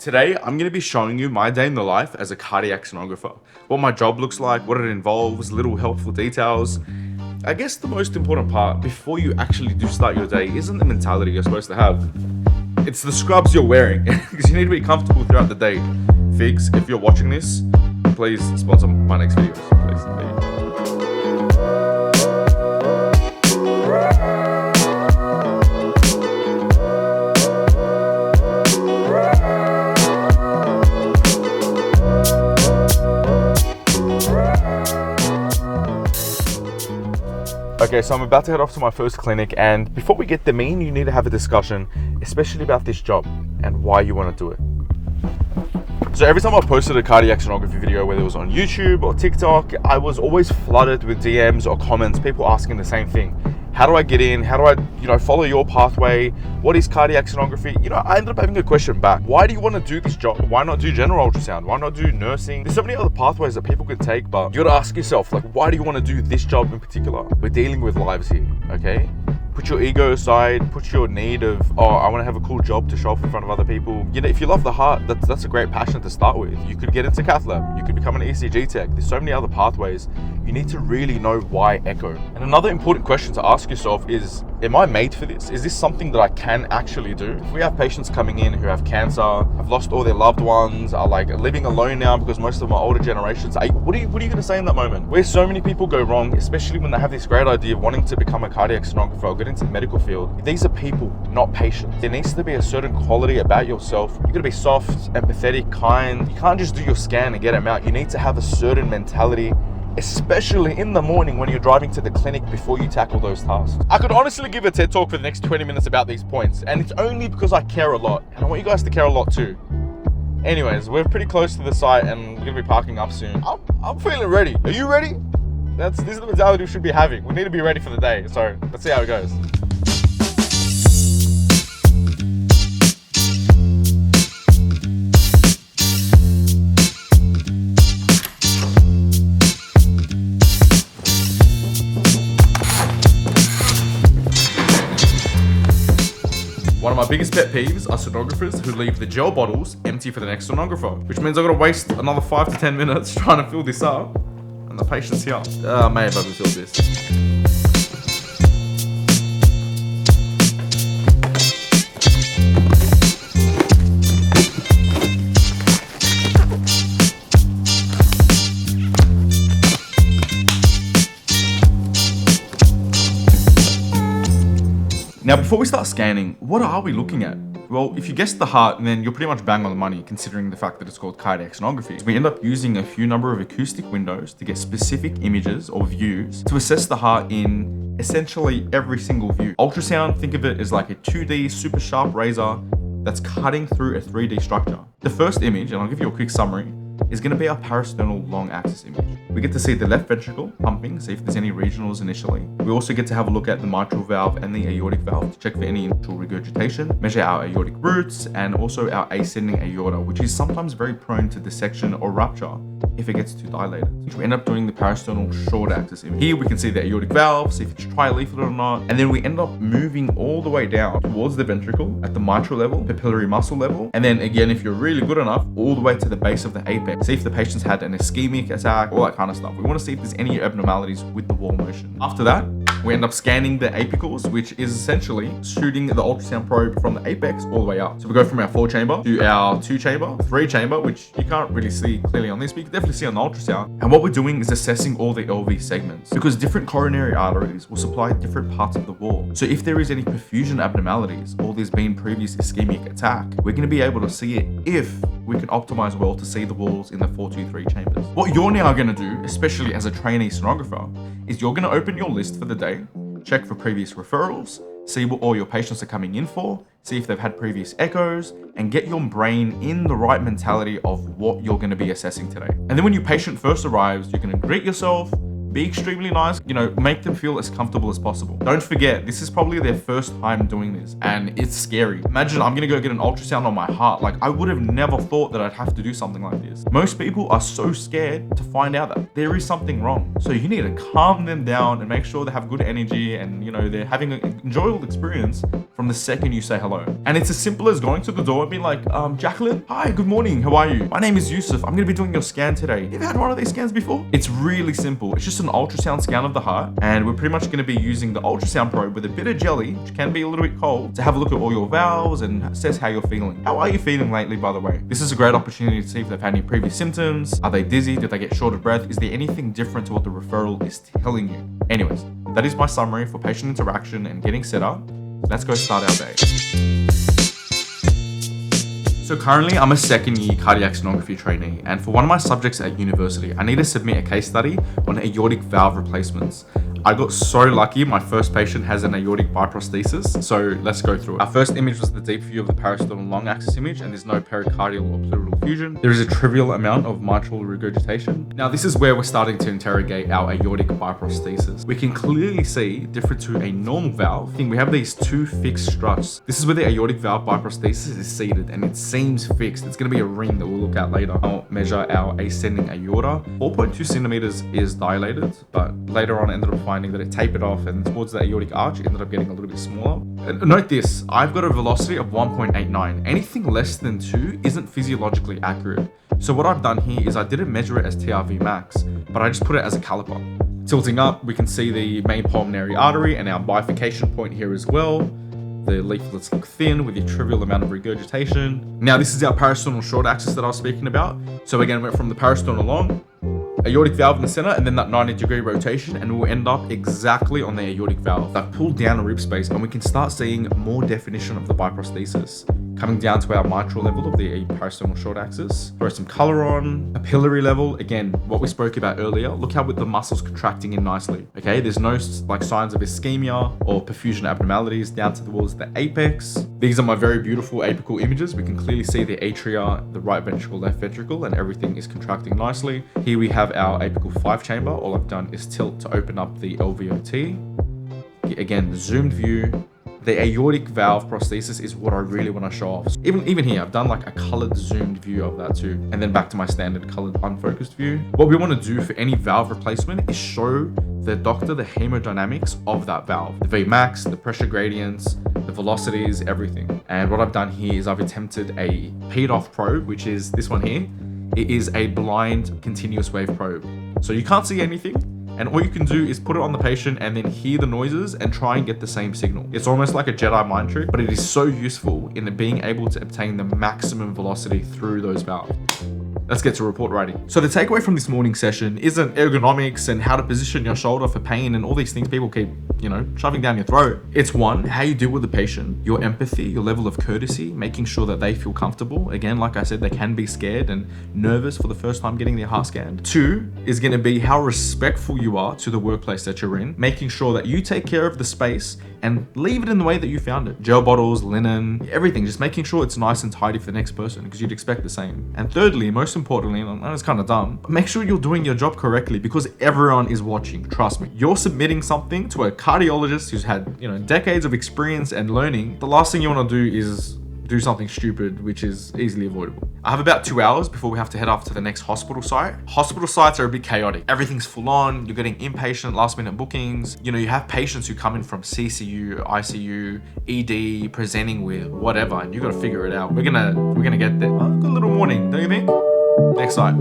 Today, I'm going to be showing you my day in the life as a cardiac sonographer. What my job looks like, what it involves, little helpful details. I guess the most important part before you actually do start your day isn't the mentality you're supposed to have. It's the scrubs you're wearing, because you need to be comfortable throughout the day. Figs, if you're watching this, please sponsor my next videos, please. Thank you. Okay, so I'm about to head off to my first clinic, and before we get there, me and you need to have a discussion, especially about this job and why you want to do it. So every time I posted a cardiac sonography video, whether it was on YouTube or TikTok, I was always flooded with DMs or comments, people asking the same thing. How do I get in? How do I, follow your pathway? What is cardiac sonography? I ended up having a question back. Why do you want to do this job? Why not do general ultrasound? Why not do nursing? There's so many other pathways that people could take, but you got to ask yourself, why do you want to do this job in particular? We're dealing with lives here, okay? Put your ego aside, put your need of, I want to have a cool job to show off in front of other people. If you love the heart, that's a great passion to start with. You could get into cath lab, you could become an ECG tech. There's so many other pathways. You need to really know why echo. And another important question to ask yourself is, am I made for this? Is this something that I can actually do? If we have patients coming in who have cancer, have lost all their loved ones, are living alone now because most of them are older generations, what are you going to say in that moment? Where so many people go wrong, especially when they have this great idea of wanting to become a cardiac sonographer or get into the medical field. These are people, not patients. There needs to be a certain quality about yourself. You gotta be soft, empathetic, kind. You can't just do your scan and get them out. You need to have a certain mentality, especially in the morning when you're driving to the clinic before you tackle those tasks. I could honestly give a TED talk for the next 20 minutes about these points, and it's only because I care a lot, and I want you guys to care a lot too. Anyways, we're pretty close to the site and we're gonna be parking up soon. I'm feeling ready. Are you ready? This is the mentality we should be having. We need to be ready for the day, so let's see how it goes. One of my biggest pet peeves are sonographers who leave the gel bottles empty for the next sonographer, which means I've got to waste another 5 to 10 minutes trying to fill this up, and the patient's here. May have overfilled this. Now, before we start scanning, what are we looking at? Well, if you guessed the heart, then you're pretty much bang on the money, considering the fact that it's called cardiac sonography. So we end up using a few number of acoustic windows to get specific images or views to assess the heart in essentially every single view. Ultrasound, think of it as like a 2D super sharp razor that's cutting through a 3D structure. The first image, and I'll give you a quick summary, is going to be our parasternal long axis image. We get to see the left ventricle pumping, see if there's any regionals initially. We also get to have a look at the mitral valve and the aortic valve to check for any initial regurgitation, measure our aortic roots, and also our ascending aorta, which is sometimes very prone to dissection or rupture if it gets too dilated. So we end up doing the parasternal short axis image. Here we can see the aortic valve, see if it's trileaflet or not, and then we end up moving all the way down towards the ventricle at the mitral level, papillary muscle level, and then again, if you're really good enough, all the way to the base of the apex. See if the patient's had an ischemic attack, all that kind of stuff. We want to see if there's any abnormalities with the wall motion. After that, we end up scanning the apicals, which is essentially shooting the ultrasound probe from the apex all the way up. So we go from our 4-chamber to our 2-chamber, 3-chamber, which you can't really see clearly on this, but you can definitely see on the ultrasound. And what we're doing is assessing all the LV segments, because different coronary arteries will supply different parts of the wall. So if there is any perfusion abnormalities or there's been previous ischemic attack, we're going to be able to see it if we can optimize well to see the walls in the 4-2-3 chambers. What you're now going to do, especially as a trainee sonographer, is you're going to open your list for the day, check for previous referrals, see what all your patients are coming in for, see if they've had previous echoes, and get your brain in the right mentality of what you're going to be assessing today. And then when your patient first arrives, you're going to greet yourself, Be extremely nice, make them feel as comfortable as possible. Don't forget, this is probably their first time doing this, and it's scary. Imagine I'm gonna go get an ultrasound on my heart. Like, I would have never thought that I'd have to do something like this. Most people are so scared to find out that there is something wrong. So you need to calm them down and make sure they have good energy and, they're having an enjoyable experience from the second you say hello. And it's as simple as going to the door and being like, Jacqueline, hi, good morning, how are you? My name is Yusuf. I'm gonna be doing your scan today. You ever had one of these scans before? It's really simple. It's just an ultrasound scan of the heart, and we're pretty much going to be using the ultrasound probe with a bit of jelly, which can be a little bit cold, to have a look at all your valves and assess how you're feeling. How are you feeling lately, by the way? This is a great opportunity to see if they've had any previous symptoms. Are they dizzy? Did they get short of breath? Is there anything different to what the referral is telling you? Anyways, that is my summary for patient interaction and getting set up. Let's go start our day. So currently I'm a second year cardiac sonography trainee, and for one of my subjects at university, I need to submit a case study on aortic valve replacements. I got so lucky, my first patient has an aortic biprosthesis, so let's go through it. Our first image was the deep view of the parasternal long axis image, and there's no pericardial or pleural effusion. There is a trivial amount of mitral regurgitation. Now this is where we're starting to interrogate our aortic biprosthesis. We can clearly see, different to a normal valve, we have these two fixed struts. This is where the aortic valve biprosthesis is seated, and it seems fixed. It's going to be a ring that we'll look at later. I'll measure our ascending aorta. 4.2 centimeters is dilated, but later on I ended up finding that it tapered off, and towards the aortic arch it ended up getting a little bit smaller. And note this, I've got a velocity of 1.89. Anything less than 2 isn't physiologically accurate. So what I've done here is I didn't measure it as TRV max, but I just put it as a caliper. Tilting up, we can see the main pulmonary artery and our bifurcation point here as well. The leaflets look thin with a trivial amount of regurgitation. Now this is our parasternal short axis that I was speaking about. So again, went from the parasternal long, aortic valve in the center, and then that 90-degree rotation, and we'll end up exactly on the aortic valve. I've pulled down a rib space, and we can start seeing more definition of the biprosthesis. Coming down to our mitral level of the parasternal short axis. Throw some color on. Papillary level, again, what we spoke about earlier. Look how with the muscles contracting in nicely. Okay, there's no signs of ischemia or perfusion abnormalities down towards the apex. These are my very beautiful apical images. We can clearly see the atria, the right ventricle, left ventricle, and everything is contracting nicely. Here we have our apical 5 chamber. All I've done is tilt to open up the LVOT. Again, the zoomed view. The aortic valve prosthesis is what I really want to show off. Even here, I've done like a colored zoomed view of that too. And then back to my standard colored unfocused view. What we want to do for any valve replacement is show the doctor the hemodynamics of that valve. The Vmax, the pressure gradients, the velocities, everything. And what I've done here is I've attempted a peed-off probe, which is this one here. It is a blind continuous wave probe. So you can't see anything. And all you can do is put it on the patient and then hear the noises and try and get the same signal. It's almost like a Jedi mind trick, but it is so useful in being able to obtain the maximum velocity through those valves. Let's get to report writing. So the takeaway from this morning session isn't ergonomics and how to position your shoulder for pain and all these things people keep, shoving down your throat. It's 1, how you deal with the patient, your empathy, your level of courtesy, making sure that they feel comfortable. Again, like I said, they can be scared and nervous for the first time getting their heart scanned. 2 is going to be how respectful you are to the workplace that you're in, making sure that you take care of the space and leave it in the way that you found it. Gel bottles, linen, everything, just making sure it's nice and tidy for the next person because you'd expect the same. And thirdly, most importantly, and it's kind of dumb, but make sure you're doing your job correctly because everyone is watching. Trust me. You're submitting something to a cardiologist who's had, decades of experience and learning. The last thing you want to do is do something stupid, which is easily avoidable. I have about 2 hours before we have to head off to the next hospital site. Hospital sites are a bit chaotic. Everything's full on. You're getting inpatient, last minute bookings. You have patients who come in from CCU, ICU, ED, presenting with whatever, and you got to figure it out. We're gonna get there. Good little morning, don't you think? Next site.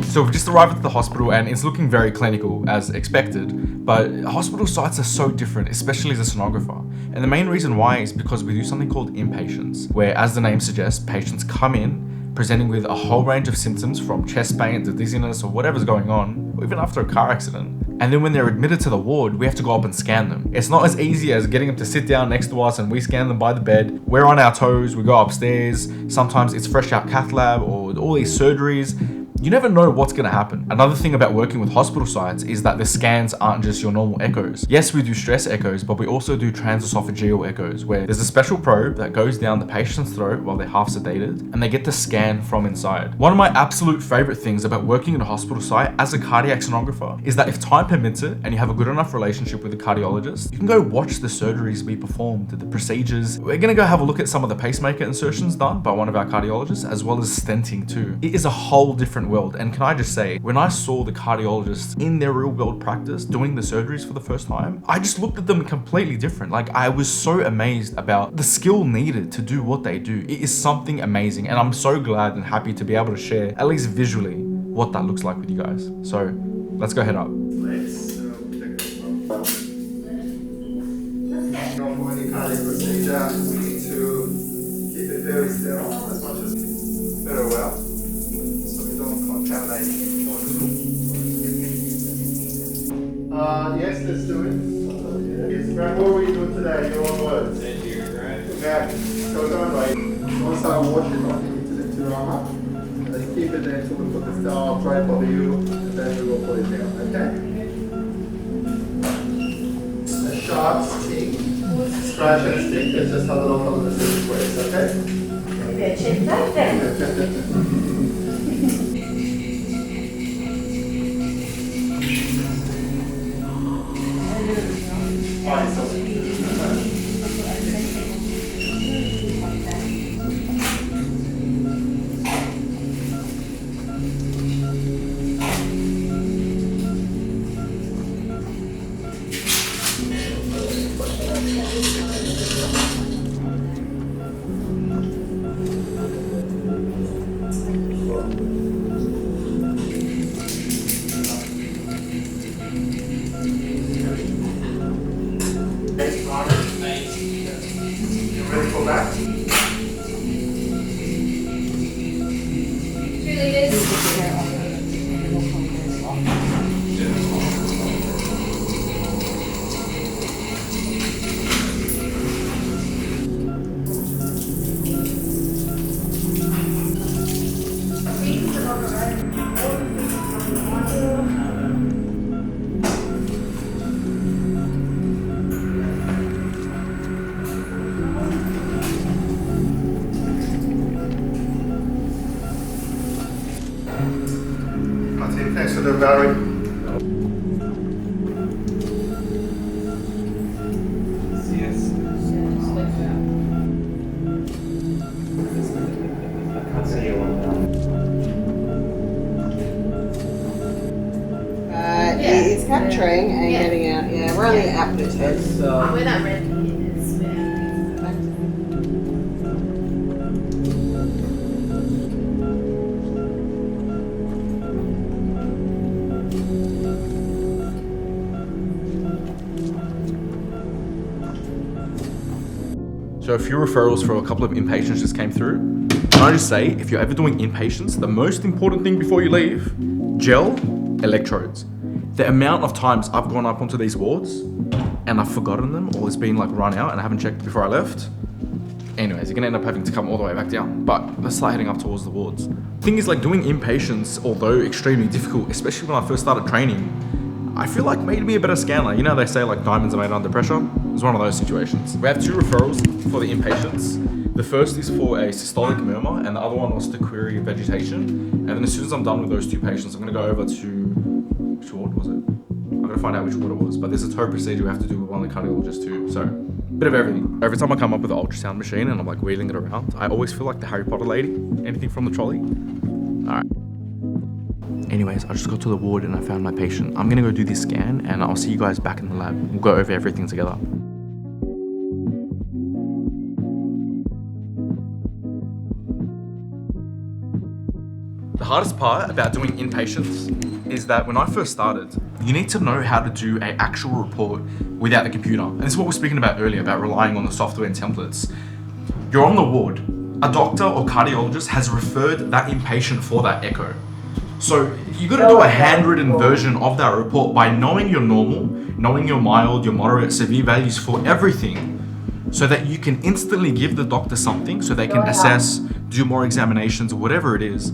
So we've just arrived at the hospital and it's looking very clinical as expected, but hospital sites are so different, especially as a sonographer. And the main reason why is because we do something called inpatients, where, as the name suggests, patients come in presenting with a whole range of symptoms from chest pain to dizziness or whatever's going on, or even after a car accident. And then when they're admitted to the ward, we have to go up and scan them. It's not as easy as getting them to sit down next to us and we scan them by the bed. We're on our toes, we go upstairs. Sometimes it's fresh out cath lab or all these surgeries. You never know what's gonna happen. Another thing about working with hospital sites is that the scans aren't just your normal echoes. Yes, we do stress echoes, but we also do transesophageal echoes, where there's a special probe that goes down the patient's throat while they're half sedated, and they get to scan from inside. One of my absolute favorite things about working in a hospital site as a cardiac sonographer is that if time permits it, and you have a good enough relationship with the cardiologist, you can go watch the surgeries be performed, the procedures. We're gonna go have a look at some of the pacemaker insertions done by one of our cardiologists, as well as stenting too. It is a whole different world, and can I just say, when I saw the cardiologists in their real world practice doing the surgeries for the first time, I just looked at them completely different. Like, I was so amazed about the skill needed to do what they do. It is something amazing, and I'm so glad and happy to be able to share, at least visually, what that looks like with you guys. So let's go head up. For any cardiac procedure, we need to keep it very sterile as much as very well, so we don't contaminate. Yes, let's do it. Yes, Greg, what are we doing today? Your own words. Thank you, Greg. Okay, so don't wait. Once I wash it, I need to lift your arm up. Let's keep it there until we put the sterile drape over you, and then we will put it down, okay? A sharp stick, scratch and stick, and just have a look on the surface, okay? Maybe a chin tuck then. Ready for that? 2 liters. Thanks for the battery. Yes. I can't see you on It's capturing and getting out. Yeah, we're on the aptitude. Where that red pin is. So a few referrals for a couple of inpatients just came through. Can I just say, if you're ever doing inpatients, the most important thing before you leave, gel, electrodes. The amount of times I've gone up onto these wards and I've forgotten them, or it's been like run out and I haven't checked before I left. Anyways, you're gonna end up having to come all the way back down, but let's start heading up towards the wards. Thing is, like, doing inpatients, although extremely difficult, especially when I first started training, I feel like made me a better scanner. You know, they say like diamonds are made under pressure. It's one of those situations. We have 2 referrals for the inpatients. The first is for a systolic murmur, and the other one was to query vegetation. And then as soon as I'm done with those 2 patients, I'm gonna go over to, which ward was it? I'm gonna find out which ward it was, but there's a toe procedure we have to do with one of the cardiologists too. So, bit of everything. Every time I come up with the ultrasound machine and I'm like wheeling it around, I always feel like the Harry Potter lady. Anything from the trolley? All right. Anyways, I just got to the ward and I found my patient. I'm gonna go do this scan and I'll see you guys back in the lab. We'll go over everything together. The hardest part about doing inpatients is that when I first started, you need to know how to do an actual report without the computer. And this is what we were speaking about earlier, about relying on the software and templates. You're on the ward. A doctor or cardiologist has referred that inpatient for that echo. So you got to do a handwritten version of that report by knowing your normal, knowing your mild, your moderate, severe values for everything, so that you can instantly give the doctor something so they can assess, do more examinations, whatever it is.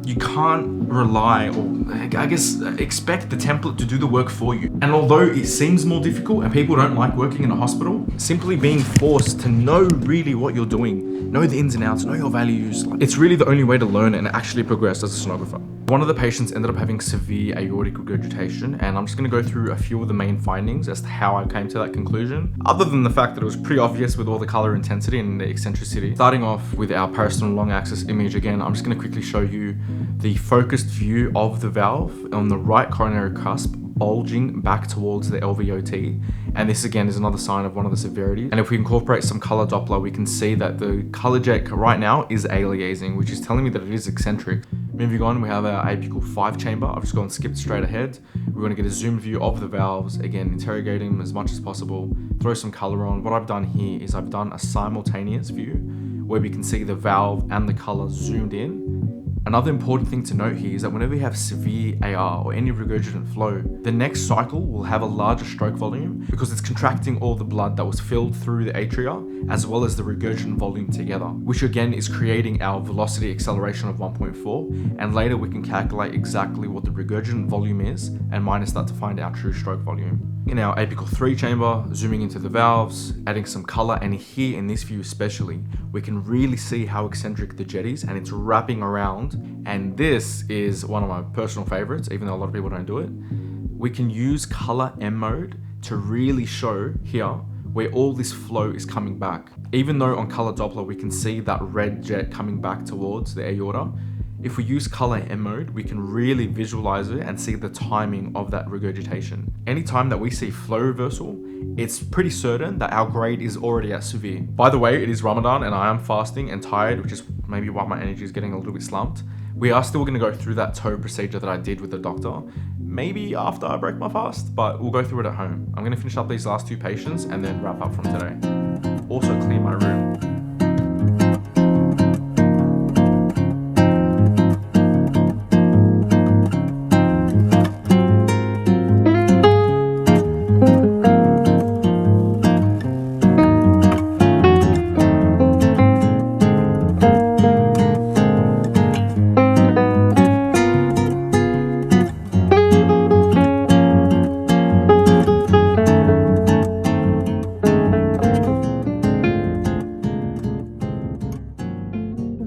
You can't rely or, I guess, expect the template to do the work for you. And although it seems more difficult and people don't like working in a hospital, simply being forced to know really what you're doing, know the ins and outs, know your values, it's really the only way to learn and actually progress as a sonographer. One of the patients ended up having severe aortic regurgitation, and I'm just going to go through a few of the main findings as to how I came to that conclusion, other than the fact that it was pretty obvious with all the color intensity and the eccentricity. Starting off with our personal long axis image again, I'm just going to quickly show you the focused view of the valve on the right coronary cusp bulging back towards the LVOT, and this again is another sign of one of the severities. And if we incorporate some color Doppler, we can see that the color jet right now is aliasing, which is telling me that it is eccentric. Moving on, we have our apical 5 chamber. I've just gone skipped straight ahead. We're going to get a zoom view of the valves, again interrogating them as much as possible, throw some color on. What I've done here is I've done a simultaneous view where we can see the valve and the color zoomed in. Another important thing to note here is that whenever we have severe AR or any regurgitant flow, the next cycle will have a larger stroke volume because it's contracting all the blood that was filled through the atria as well as the regurgitant volume together, which again is creating our velocity acceleration of 1.4, and later we can calculate exactly what the regurgitant volume is and minus that to find our true stroke volume. In our apical 3 chamber, zooming into the valves, adding some color, and here in this view especially, we can really see how eccentric the jet is and it's wrapping around. And this is one of my personal favorites, even though a lot of people don't do it. We can use color M mode to really show here where all this flow is coming back. Even though on color Doppler, we can see that red jet coming back towards the aorta, if we use color M mode, we can really visualize it and see the timing of that regurgitation. Anytime that we see flow reversal, it's pretty certain that our grade is already at severe. By the way, it is Ramadan and I am fasting and tired, which is maybe why my energy is getting a little bit slumped. We are still going to go through that toe procedure that I did with the doctor, maybe after I break my fast, but we'll go through it at home. I'm going to finish up these last 2 patients and then wrap up from today. Also clean my room.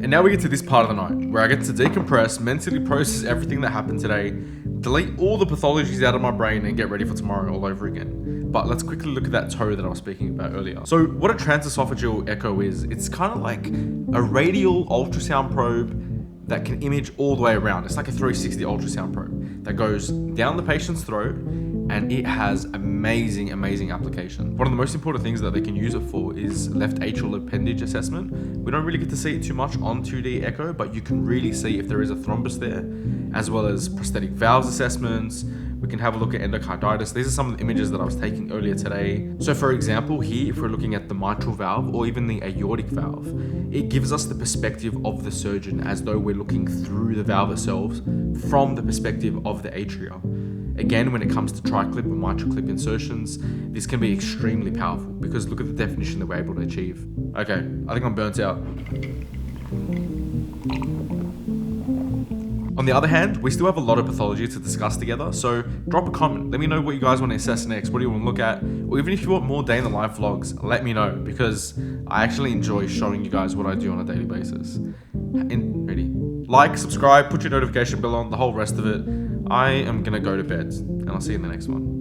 And now we get to this part of the night, where I get to decompress, mentally process everything that happened today, delete all the pathologies out of my brain and get ready for tomorrow all over again. But let's quickly look at that toe that I was speaking about earlier. So what a transesophageal echo is, it's kind of like a radial ultrasound probe that can image all the way around. It's like a 360 ultrasound probe that goes down the patient's throat, and it has amazing application. One of the most important things that they can use it for is left atrial appendage assessment. We don't really get to see it too much on 2D echo, but you can really see if there is a thrombus there, as well as prosthetic valves assessments. We can have a look at endocarditis. These are some of the images that I was taking earlier today. So for example, here, if we're looking at the mitral valve or even the aortic valve, it gives us the perspective of the surgeon as though we're looking through the valve itself from the perspective of the atria. Again, when it comes to triclip and mitral clip insertions, this can be extremely powerful because look at the definition that we're able to achieve. Okay, I think I'm burnt out. On the other hand, we still have a lot of pathology to discuss together, so drop a comment. Let me know what you guys want to assess next. What do you want to look at? Or even if you want more day in the life vlogs, let me know, because I actually enjoy showing you guys what I do on a daily basis. Ready? Like, subscribe, put your notification bell on, the whole rest of it. I am gonna go to bed, and I'll see you in the next one.